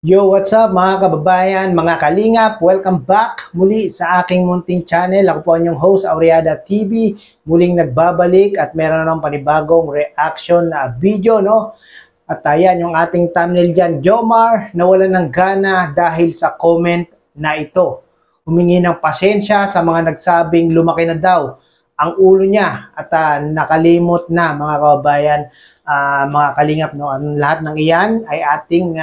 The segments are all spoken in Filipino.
Yo, what's up mga kababayan, mga kalingap? Welcome back muli sa aking munting channel. Ako po ang inyong host, Aureada TV. Muling nagbabalik at meron ng panibagong reaction na video, no? At ayan, yung ating thumbnail dyan, Jomar nawalan ng gana dahil sa comment na ito. Humingi ng pasensya sa mga nagsabing lumaki na daw ang ulo niya at nakalimot na mga kababayan, mga kalingap, no? Ang lahat ng iyan ay ating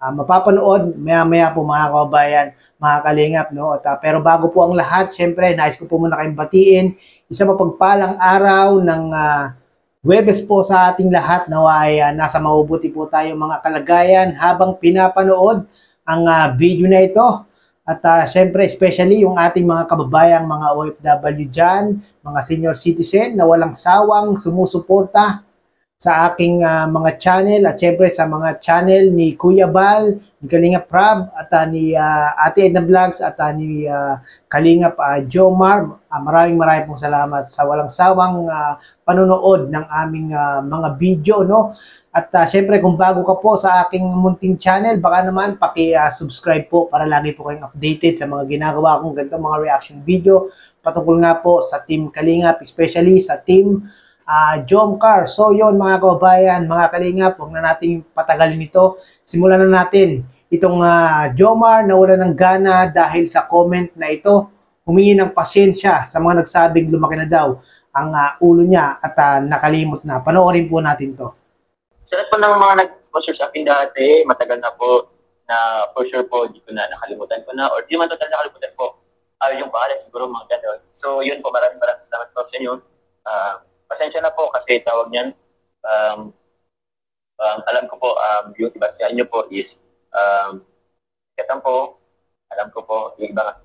mapapanood maya-maya po mga kababayan, mga kalingap, no? At, pero bago po ang lahat, syempre, nais ko po muna kayong batiin. Isa mapagpalang araw ng Huwebes po sa ating lahat. Naway nasa mabubuti po tayo mga kalagayan habang pinapanood ang video na ito. At syempre, especially yung ating mga kababayang mga OFW dyan, mga senior citizen na walang sawang sumusuporta sa aking mga channel at syempre sa mga channel ni Kuya Bal, ni Kalingap Prab at ni Ate Edna Vlogs at ni Kalingap Jomar. Maraming pong salamat sa walang sawang panonood ng aming mga video, no? At syempre kung bago ka po sa aking munting channel, baka naman paki-subscribe po para lagi po kayong updated sa mga ginagawa kong ganitong mga reaction video patungkol nga po sa Team Kalingap, especially sa Team Jomcar. So yon mga kababayan, mga kalingap, huwag na nating patagalin ito. Simulan na natin itong Jomar na wala ng gana dahil sa comment na ito. Humingi ng pasensya sa mga nagsabing lumaki na daw ang ulo niya at nakalimot na. Panoorin po natin to. Sa lahat po ng mga nag-sponsor sa akin dati, matagal na po na for sure po, di ko na nakalimutan ko na or di man total nakalimutan po. Yung pangalan siguro mga gano'n. So yun po, maraming salamat po sa inyo. Pasensya na po kasi tawag niyan. Alam ko po, yung iba sa inyo po is katang po, alam ko po, yung iba.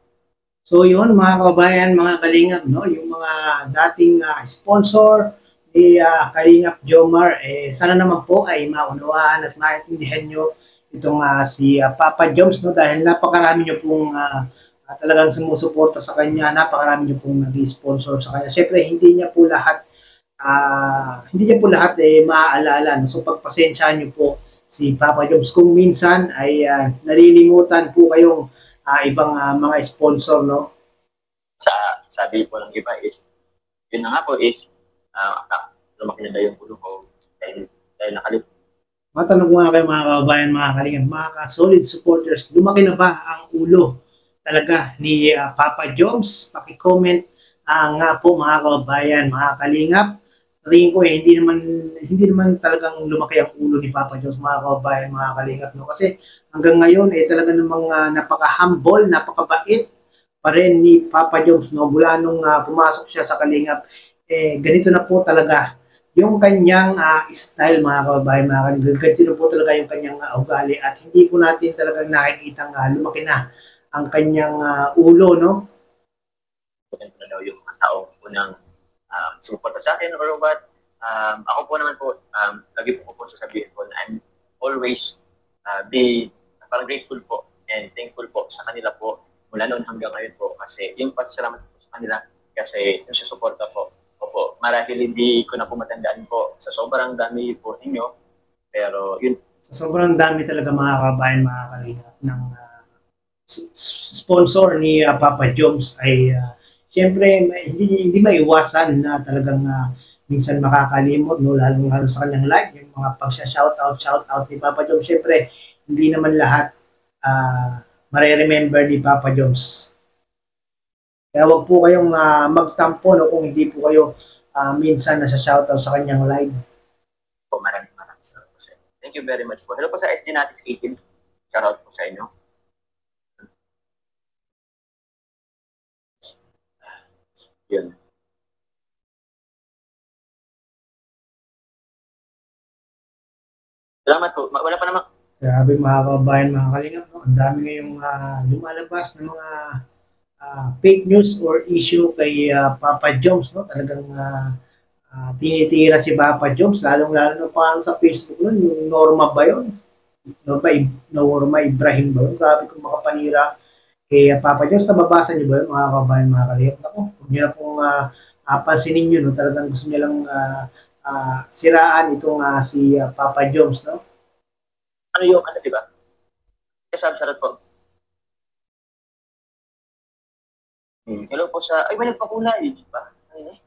So yun mga kababayan, mga kalingap, no? Yung mga dating sponsor ni Kalingap Jomar, sana naman po ay maunawaan at maintindihan nyo itong si Papa Joms, no? Dahil napakarami nyo pong talagang sumusuporta sa kanya, napakarami nyo pong nag-sponsor sa kanya. Siyempre, hindi niya po lahat maaalala. No? So pagpasensyaan nyo po si Papa Joms kung minsan ay nalilimutan po kayong ibang mga sponsor, no? Sabi po ng iba is, yun na nga po is, lumaki na daw yung ulo ko dahil nakalip. Matanong ko nga kayo mga kababayan, mga kalingap, mga solid supporters, lumaki na ba ang ulo talaga ni Papa Joms? Paki-comment nga po mga kababayan, mga kalingap. Tingin ko hindi naman talagang lumaki ang ulo ni Papa Joms, mga kababayan, mga kalingap, no? Kasi hanggang ngayon talaga namang napaka-humble, napakabait pa rin ni Papa Joms, no? Mula nung pumasok siya sa Kalingap, ganito na po talaga yung kanyang style, mga kababayan, mga kalingap. Ganito po talaga yung kanyang ugali at hindi po natin talagang nakikita lumaki na ang kanyang ulo, no? Ganito na daw yung mga tao unang sumuporta sa akin or what. Ako po naman po, lagi po sasabihin po na I'm always parang grateful po and thankful po sa kanila po mula noon hanggang ngayon po kasi yung pasasalamat po sa kanila kasi yung susuporta po. Opo, marahil hindi ko na po matandaan po sa sobrang dami po ninyo, pero yun. Sa sobrang dami talaga mga kabayan, mga kalingap ng sponsor ni Papa Joms ay siyempre hindi maiwasan na talagang minsan makakalimot, no? Lalo sa kanyang live, yung mga pag-shoutout ni Papa Joms. Siyempre, hindi naman lahat mare-remember ni Papa Joms. Kaya wag po kayong magtampo, no, kung hindi po kayo minsan nasa shoutout sa kanyang live. Po, maraming salamat po sa inyo. Thank you very much po. Hello po sa SG Natics 18. Shoutout po sa inyo. Yun. Salamat po. Wala pa naman. Grabe mga kabayan, mga kalingap, no? Ang dami ngayong lumalabas ng mga fake news or issue kay Papa Joms, no? Talagang tinitira si Papa Joms, lalong-lalo na pa sa Facebook nun, yung Norma ba yun? Norma Ibrahim ba yun? Grabe kung makapanira kay Papa Joms. Nababasa niyo ba yun, mga kabayan, mga kalingap? Ako, huwag niyo na pong pansinin nyo, no? Talagang gusto niya lang siraan itong si Papa Joms, no? Ano yung, di ba? Kasab-sarap po. Hello po sa, ay may nagpakulay, di ba? Ayun eh.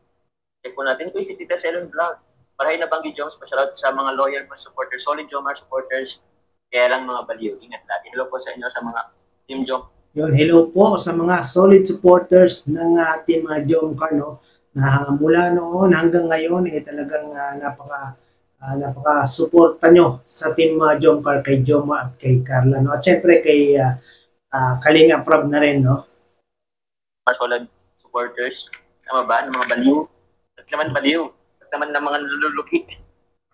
Check po natin. Ito yung si Tita Selon Vlog. Marahay na banggi Joms, pasalamat sa mga loyal mga supporters, solid Jomar supporters, kaya lang mga baliw. Ingat lagi. Hello po sa inyo sa mga Team Jom. Yun, hello po sa mga solid supporters ng Team Jomcar, no? Na mula noon hanggang ngayon, talagang napaka-suporta nyo sa Team Jomcar kay Joma at kay Carla, no? At syempre kay Kalinga Prab na rin, no? Mga solid supporters, tama ba? Ng mga baliw. At naman baliw. At naman ng mga nalulugi.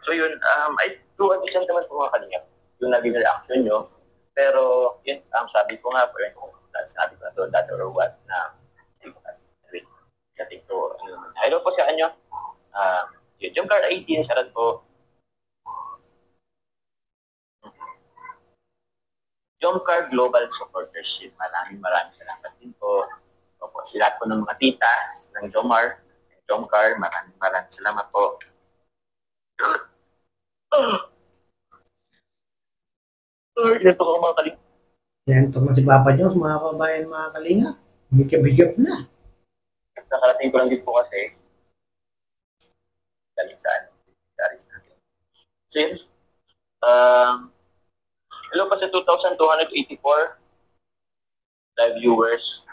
So yun, I do understand naman po mga Kalinga yung naging reaction nyo. Pero yun, sabi ko nga, sabi ko na doon, that or what, na dating to, hello po sa inyo. Yun, Jomcar 18, sarad po. Jomcar Global Supportership. Maraming salamat din po. Opo, sila po ng mga titas ng Jomar, Jomcar, maraming salamat po. Ito ko mga Kalinga. Yan, ito na si Papa Jones, mga kabayan, mga Kalinga. Bigyan na. Nakarating ko lang dito po kasi galing saan? Saris natin. So yun. Hello pa sa 2,284 live viewers.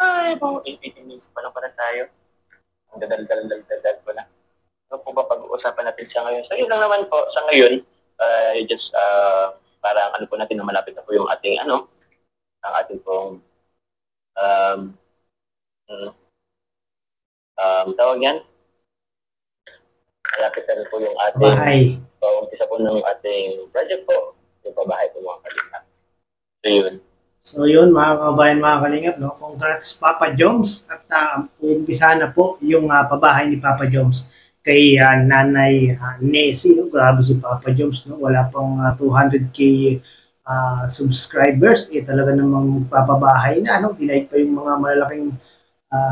Ay, po, 18 minutes pa lang tayo. Ang dadal ko na. Ano po ba pag-uusapan natin sa ngayon? So yun lang naman po. Sa ngayon, just parang ano po natin na malapit na po yung ating ang ating pong tawag yan. Malapit na rin po yung ating bahay. Umpisa po ng ating project po. Yung pabahay po mga Kalinga. So yun. So yun, mga kabayan, mga Kalingap, no? Congrats Papa Joms. At umpisa na po yung pabahay ni Papa Joms kay Nanay Nessie, no? Grabe si Papa Joms, no? Wala pang 200k subscribers, talaga namang papabahay na, no? Delight pa yung mga malalaking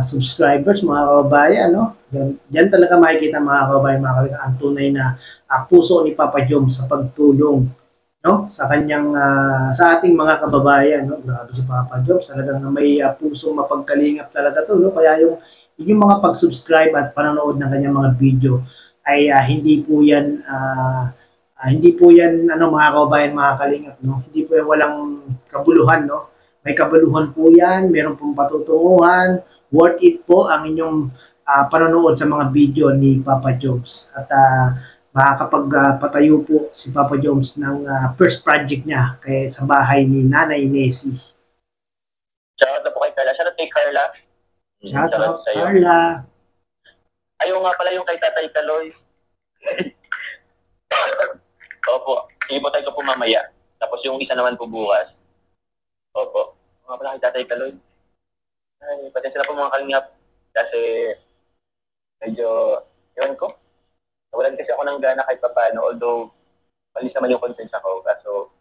subscribers, mga kabayan, no? Diyan talaga makikita, mga kabayan, mga Kalingap, ang tunay na puso ni Papa Joms sa pagtulong, no, sa kanyang sa ating mga kababayan, no. Grabe si Papa Joms, talagang may puso mapagkalingap talaga to, no. Kaya yung mga pag-subscribe at panonood ng kanyang mga video ay hindi po yan mga kababayan, mga kalingap, no. Hindi po yan walang kabuluhan, no. May kabuluhan po yan, meron pong patutunguhan, worth it po ang inyong panonood sa mga video ni Papa Joms. At makakapagpatayo po si Papa Joms ng first project niya sa bahay ni Nanay Nessie. Shoutout na po kay Carla. Shoutout kay Carla. Shoutout Carla. Ayaw nga pala yung kay Tatay Kaloy. Opo. Ibutay ko po mamaya. Tapos yung isa naman po bukas. Opo. Nga pala kay Tatay Kaloy. Ay, pasensya na po mga Kalingap. Kasi medyo, yun ko. Nawalan kasi ako ng gana kahit paano, although malis naman yung konsensya ko. Kaso,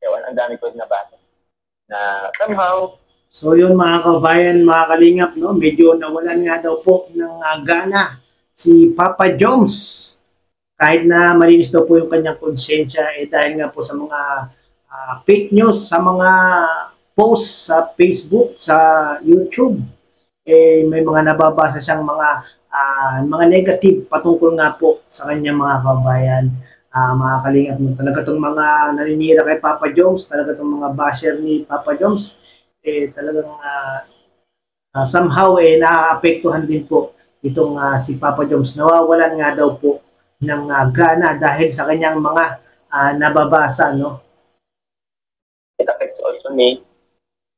ewan, ang dami ko nabasa. Na somehow, so yun, mga kabayan, mga Kalingap, no? Medyo nawalan nga daw po ng gana si Papa Joms. Kahit na malinis daw po yung kanyang konsensya, dahil nga po sa mga fake news, sa mga posts sa Facebook, sa YouTube, may mga nababasa siyang mga negative patungkol nga po sa kanyang mga kabayan, mga Kalingap. Talaga itong mga naninira kay Papa Joms, talaga itong mga basher ni Papa Joms, talagang somehow naapektuhan din po itong si Papa Joms. Nawawalan nga daw po ng gana dahil sa kanyang mga nababasa, no? It affects also me,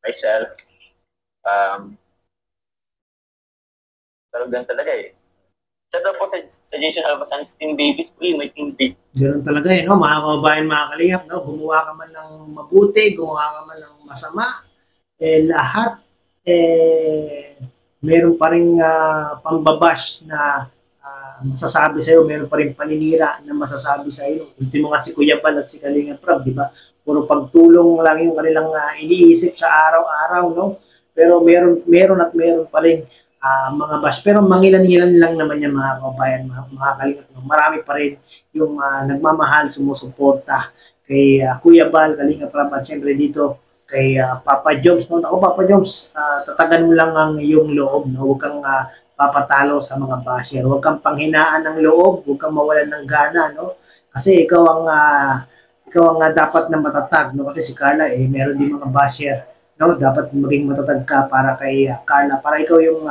myself. Talagang talaga Shoutout po sa Jason Albasan's Teen Babies po may Teen Babies. Ganun talaga no? Mga kababayan, mga Kalingap, no? Gumawa ka man ng mabuti, gumawa ka man ng masama, lahat, meron pa rin pambabash na masasabi sa'yo, meron pa rin paninira na masasabi sa'yo. Ultimo nga si Kuya Bal at si Kalinga Prab, di ba? Puro pagtulong lang yung kanilang iniisip sa araw-araw, no? Pero meron pa rin mga bash. Pero mangilan-ngilan lang naman yan, mga kabayan, mga Kalingap. Marami pa rin yung nagmamahal, sumusuporta kay Kuya Bal, Kalinga Prab, at syempre dito kay Papa Joms. No? Ako, Papa Joms, tatagan mo lang ang iyong loob. No? Huwag kang papatalo sa mga basher. Huwag kang panghinaan ng loob, huwag kang mawalan ng gana. No? Kasi ikaw ang dapat na matatag. No? Kasi si Carla, meron din mga basher. No? Dapat maging matatag ka para kay Carla. Para ikaw yung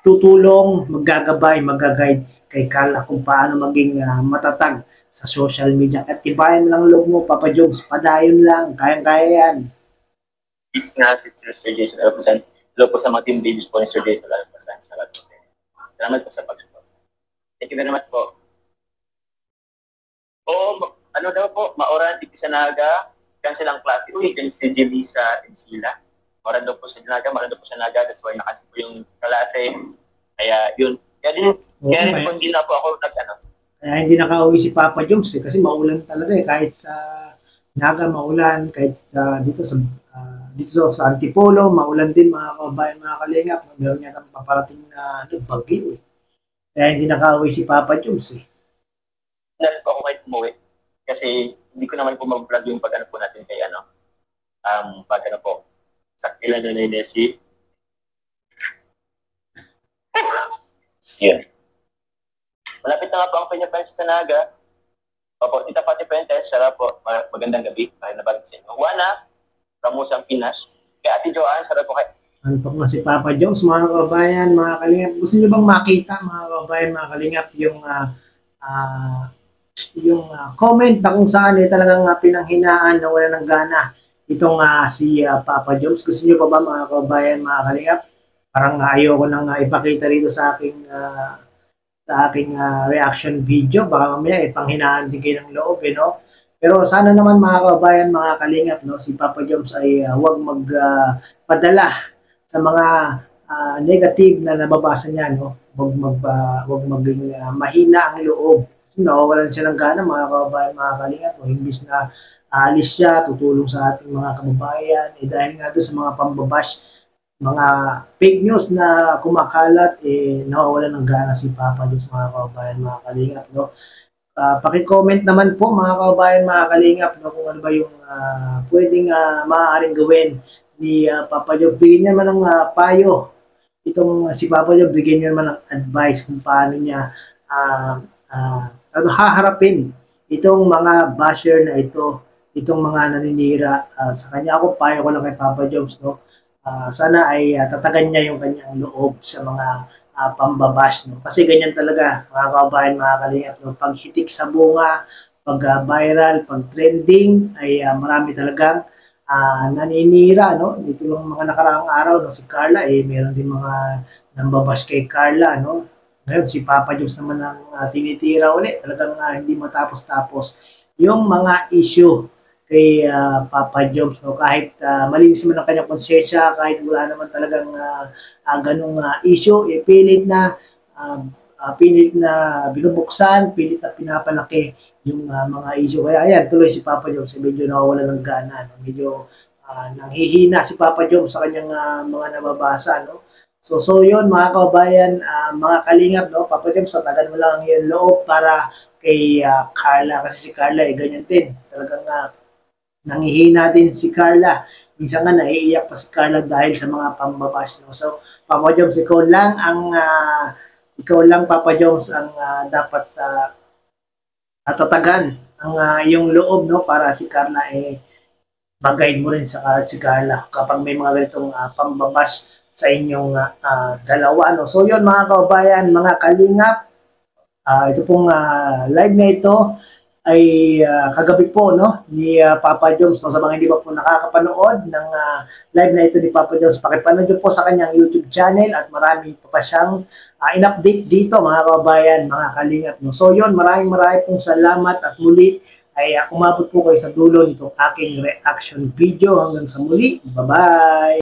tutulong, maggagabay, mag-guide kay Carla kung paano maging matatag sa social media. At tibayan mo lang loob mo, Papa Jobs, padayon lang, kayang-kaya yan. Is nga si Sir Jason. Hello po sa mga team leaders po ni Sir Jason. Salamat po sa pag-support. Thank you very much po. Ano daw po, maoran, dito sa Naga, cancel ang klase. Uy, si Jelisa and sila. Maoran daw po sa Naga, that's why nakasi po yung klase. Kaya yun. Kaya rin po hindi na po ako Kaya hindi nakauwi si Papa Joms kasi maulan talaga kahit sa Naga maulan, kahit dito sa Antipolo maulan din mga kabayan, mga kalingap. Meron niya nang paparating na bagyo Kaya hindi nakauwi si Papa Joms Hindi po ako kahit umuwi. Kasi hindi ko naman po mag-vlog yung pag-ano po natin kay pag-ano po sa kailan na Nessie. Yun. Malapit na nga po ang Peña Princess sa Naga. Opo, Tita Pati Fuentes, sarap po. Magandang gabi. Kahit na bagay sa inyo. Juana, Ramusang Pinas. Kaya Ate Joanne, sarap po kayo. Antok na si Papa Joms, mga kabayan, mga kalingap. Gusto niyo bang makita, mga kabayan, mga kalingap, yung comment na kung saan talagang pinanghinaan na wala ng gana itong si Papa Joms? Gusto niyo pa ba, mga kabayan, mga kalingap? Parang ayoko nang ipakita rito sa aking reaction video. Baka mamaya panghinaan din kayo ng loob, no? Pero sana naman, mga kabayan, mga kalingap, no, si Papa Joms ay huwag magpadala sa mga negative na nababasa niya, no? Huwag maging mahina ang loob. So, nawawalan siya ng gana, mga kabayan, mga kalingap, no? Imbis na aalis siya, tutulong sa ating mga kababayan, dahil nga doon sa mga pambabash, mga fake news na kumakalat, nawawalan ng gana si Papa Joms, mga kababayan, mga kalingap, no? Paki-comment naman po, mga kababayan, mga kalingap, no, kung ano ba yung pwedeng maaaring gawin ni Papa Joms. Bigyan niya naman ng payo. Itong si Papa Joms, bigyan niya naman ng advice kung paano niya haharapin itong mga basher na itong mga naninira sa kanya. Ako, payo ko lang kay Papa Joms, no? Sana ay tatagan niya yung kanyang loob sa mga pambabash. No? Kasi ganyan talaga, mga kababayan, mga kalingap. No? Pag hitik sa bunga, pag viral, pag trending, ay marami talagang naninira. No? Dito lang mga nakaraang araw, no? Si Carla, meron din mga nambabash kay Carla. No? Ngayon, si Papa Joms naman ang tinitira ulit. Talagang hindi matapos-tapos yung mga issue kay Papa Joms, no? Kahit malinis naman ang kanyang konsensya, kahit wala naman talagang ganung issue, pilit na binubuksan, pilit na pinapalaki yung mga issue. Kaya ayan, tuloy si Papa Joms, medyo nawawala ng gana, no? Medyo nanghihina si Papa Joms sa kanyang mga nababasa, no? So yun, mga kababayan, mga kalingap, no? Papa Joms, tatagan mo lang ang iyong loob para kay Carla, kasi si Carla ganyan din, talagang nanghihina din si Carla. Minsan nga naiiyak pa si Carla dahil sa mga pambabash. No? So, Papa Joms, ikaw lang, Papa Joms, ang dapat tatagan ang iyong loob, no? Para si Carla mag-guide mo rin si Carla kapag may mga ganitong pambabash sa inyong dalawa. No? So, yun, mga kababayan, mga kalingap, ito pong live na ito ay kagabi po, no, ni Papa Joms. No, sa mga hindi pa po nakakapanood ng live na ito ni Papa Joms, pakipanood nyo po sa kanyang YouTube channel at marami pa siyang in-update dito, mga kababayan, mga kalingap. No. So yun, maraming pong salamat at muli ay umabot po kayo sa dulo nitong aking reaction video. Hanggang sa muli, bye-bye!